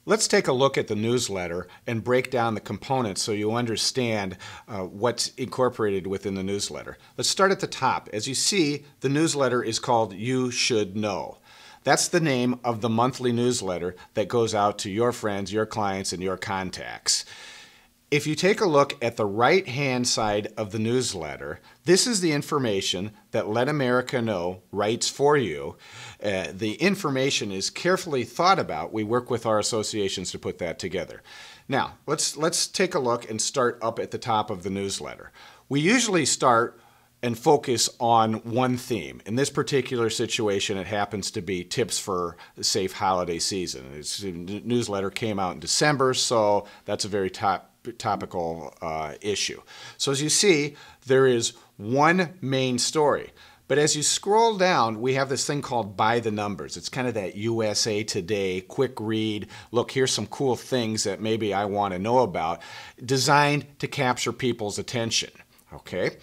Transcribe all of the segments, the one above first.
Let's take a look at the newsletter and break down the components so you understand what's incorporated within the newsletter. Let's start at the top. As you see, the newsletter is called You Should Know. That's the name of the monthly newsletter that goes out to your friends, your clients, and your contacts. If you take a look at the right-hand side of the newsletter, this is the information that Let America Know writes for you. The information is carefully thought about. We work with our associations to put that together. Now, let's take a look and start up at the top of the newsletter. We usually start and focus on one theme. In this particular situation, it happens to be tips for a safe holiday season. The newsletter came out in December, so that's a very topical issue. So as you see, there is one main story. But as you scroll down, we have this thing called By the Numbers. It's kind of that USA Today, quick read, look, here's some cool things that maybe I want to know about, designed to capture people's attention. Okay?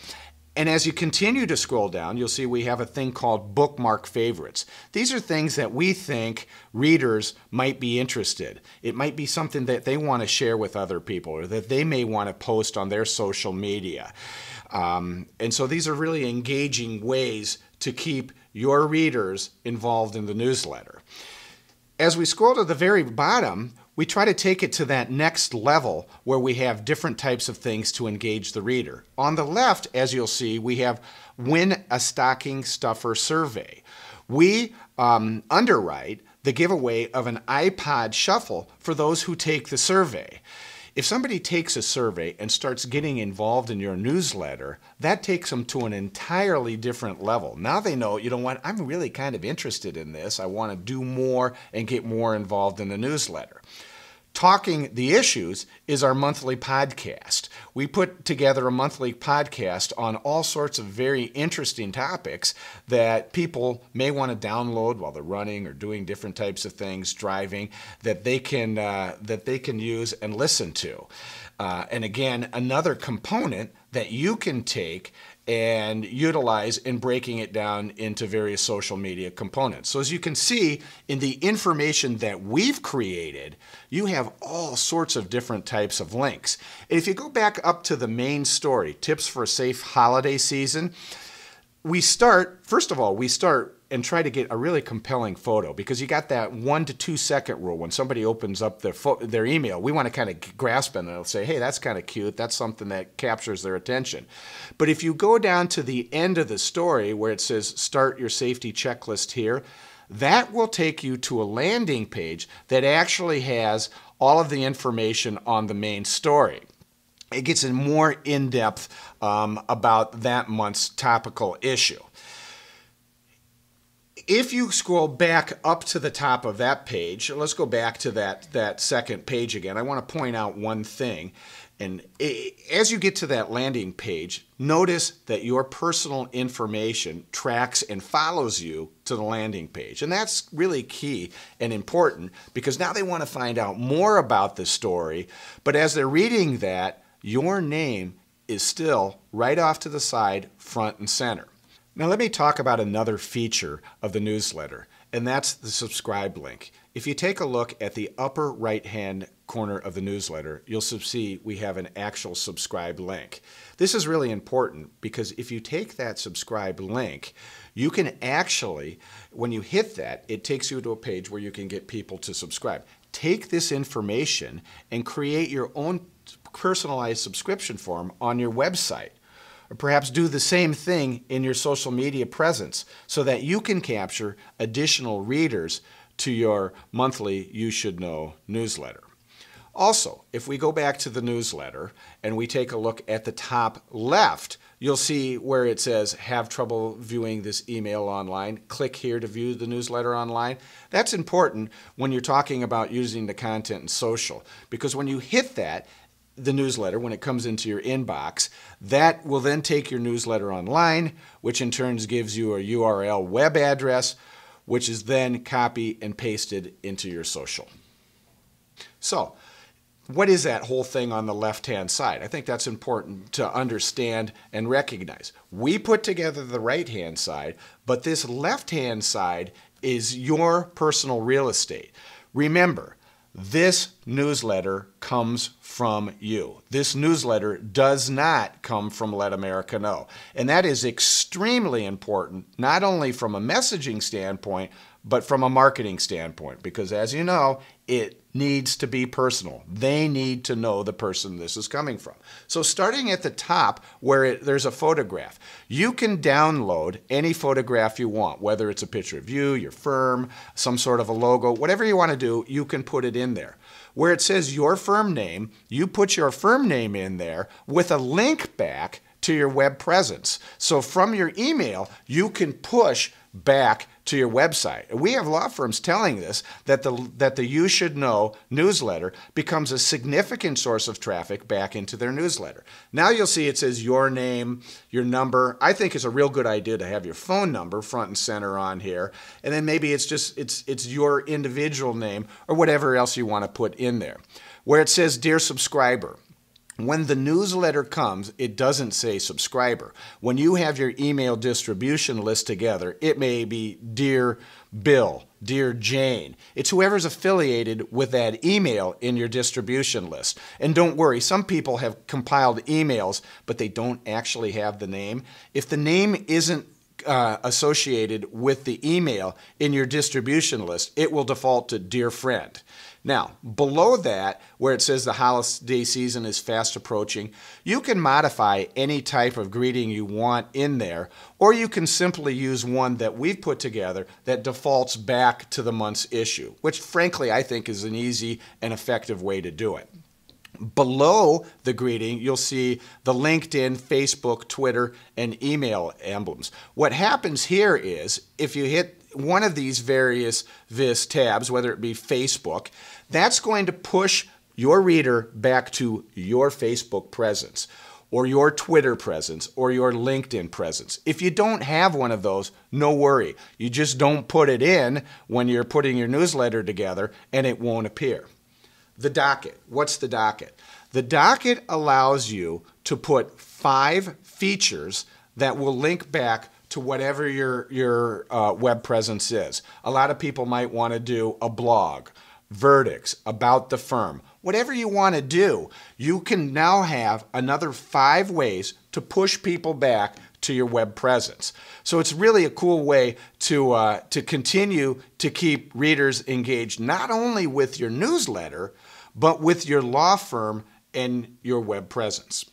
And as you continue to scroll down, you'll see we have a thing called Bookmark Favorites. These are things that we think readers might be interested. It might be something that they want to share with other people or that they may want to post on their social media. And so these are really engaging ways to keep your readers involved in the newsletter. As we scroll to the very bottom, we try to take it to that next level where we have different types of things to engage the reader. On the left, as you'll see, we have Win a Stocking Stuffer Survey. We underwrite the giveaway of an iPod Shuffle for those who take the survey. If somebody takes a survey and starts getting involved in your newsletter, that takes them to an entirely different level. Now they know, you know what, I'm really kind of interested in this. I want to do more and get more involved in the newsletter. Talking the Issues is our monthly podcast. We put together a monthly podcast on all sorts of very interesting topics that people may want to download while they're running or doing different types of things, driving, that they can use and listen to. And again, another component that you can take and utilize in breaking it down into various social media components. So as you can see in the information that we've created, you have all sorts of different types of links. And if you go back up to the main story, tips for a safe holiday season, first of all, we start and try to get a really compelling photo because you got that 1 to 2 second rule. When somebody opens up their email, we want to kind of grasp it and they'll say, hey, that's kind of cute. That's something that captures their attention. But if you go down to the end of the story where it says start your safety checklist here, that will take you to a landing page that actually has all of the information on the main story. It gets in more in-depth about that month's topical issue. If you scroll back up to the top of that page, let's go back to that second page again. I want to point out one thing. And as you get to that landing page, notice that your personal information tracks and follows you to the landing page. And that's really key and important because now they want to find out more about the story. But as they're reading that, your name is still right off to the side, front and center. Now let me talk about another feature of the newsletter, and that's the subscribe link. If you take a look at the upper right-hand corner of the newsletter, you'll see we have an actual subscribe link. This is really important because if you take that subscribe link, you can actually, when you hit that, it takes you to a page where you can get people to subscribe. Take this information and create your own personalized subscription form on your website. Or perhaps do the same thing in your social media presence so that you can capture additional readers to your monthly You Should Know newsletter. Also, if we go back to the newsletter and we take a look at the top left, you'll see where it says, have trouble viewing this email online. Click here to view the newsletter online. That's important when you're talking about using the content in social, because when you hit that, the newsletter, when it comes into your inbox, that will then take your newsletter online, which in turn gives you a URL web address, which is then copied and pasted into your social. So, what is that whole thing on the left-hand side? I think that's important to understand and recognize. We put together the right-hand side, but this left-hand side is your personal real estate. Remember, this newsletter comes from you. This newsletter does not come from Let America Know. And that is extremely important, not only from a messaging standpoint, but from a marketing standpoint, because as you know, it needs to be personal. They need to know the person this is coming from. So starting at the top where there's a photograph, you can download any photograph you want, whether it's a picture of you, your firm, some sort of a logo, whatever you want to do, you can put it in there. Where it says your firm name, you put your firm name in there with a link back to your web presence. So from your email, you can push back to your website. We have law firms telling us that the You Should Know newsletter becomes a significant source of traffic back into their newsletter. Now you'll see it says your name, your number. I think it's a real good idea to have your phone number front and center on here, and then maybe it's just it's your individual name or whatever else you want to put in there. Where it says Dear Subscriber, when the newsletter comes, it doesn't say subscriber. When you have your email distribution list together, it may be Dear Bill, Dear Jane. It's whoever's affiliated with that email in your distribution list. And don't worry, some people have compiled emails, but they don't actually have the name. If the name isn't associated with the email in your distribution list, it will default to Dear Friend. Now, below that, where it says the holiday season is fast approaching, you can modify any type of greeting you want in there, or you can simply use one that we've put together that defaults back to the month's issue, which frankly I think is an easy and effective way to do it. Below the greeting, you'll see the LinkedIn, Facebook, Twitter, and email emblems. What happens here is if you hit one of these various tabs, whether it be Facebook, that's going to push your reader back to your Facebook presence or your Twitter presence or your LinkedIn presence. If you don't have one of those, no worry. You just don't put it in when you're putting your newsletter together and it won't appear. The docket. What's the docket? The docket allows you to put 5 features that will link back to whatever your web presence is. A lot of people might want to do a blog, verdicts, about the firm. Whatever you want to do, you can now have another 5 ways to push people back to your web presence. So it's really a cool way to continue to keep readers engaged not only with your newsletter, but with your law firm and your web presence.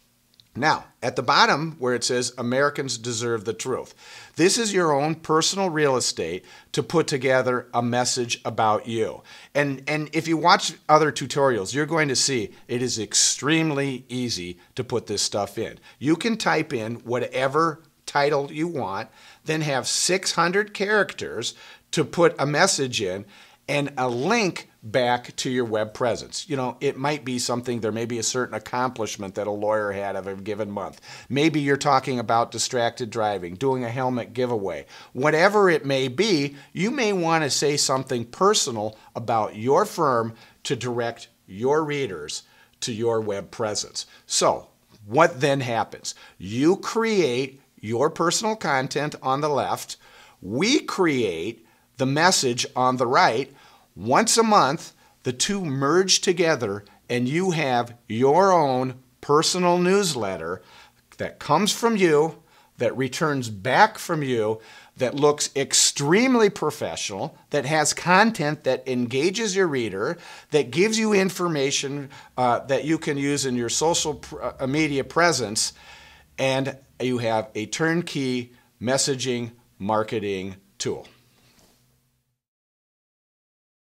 Now, at the bottom where it says Americans Deserve the Truth, this is your own personal real estate to put together a message about you. And if you watch other tutorials, you're going to see it is extremely easy to put this stuff in. You can type in whatever title you want, then have 600 characters to put a message in and a link back to your web presence. You know, it might be something, there may be a certain accomplishment that a lawyer had of a given month. Maybe you're talking about distracted driving, doing a helmet giveaway. Whatever it may be, you may want to say something personal about your firm to direct your readers to your web presence. So, what then happens? You create your personal content on the left. We create the message on the right. Once a month, the two merge together and you have your own personal newsletter that comes from you, that returns back from you, that looks extremely professional, that has content that engages your reader, that gives you information that you can use in your social media presence, and you have a turnkey messaging marketing tool.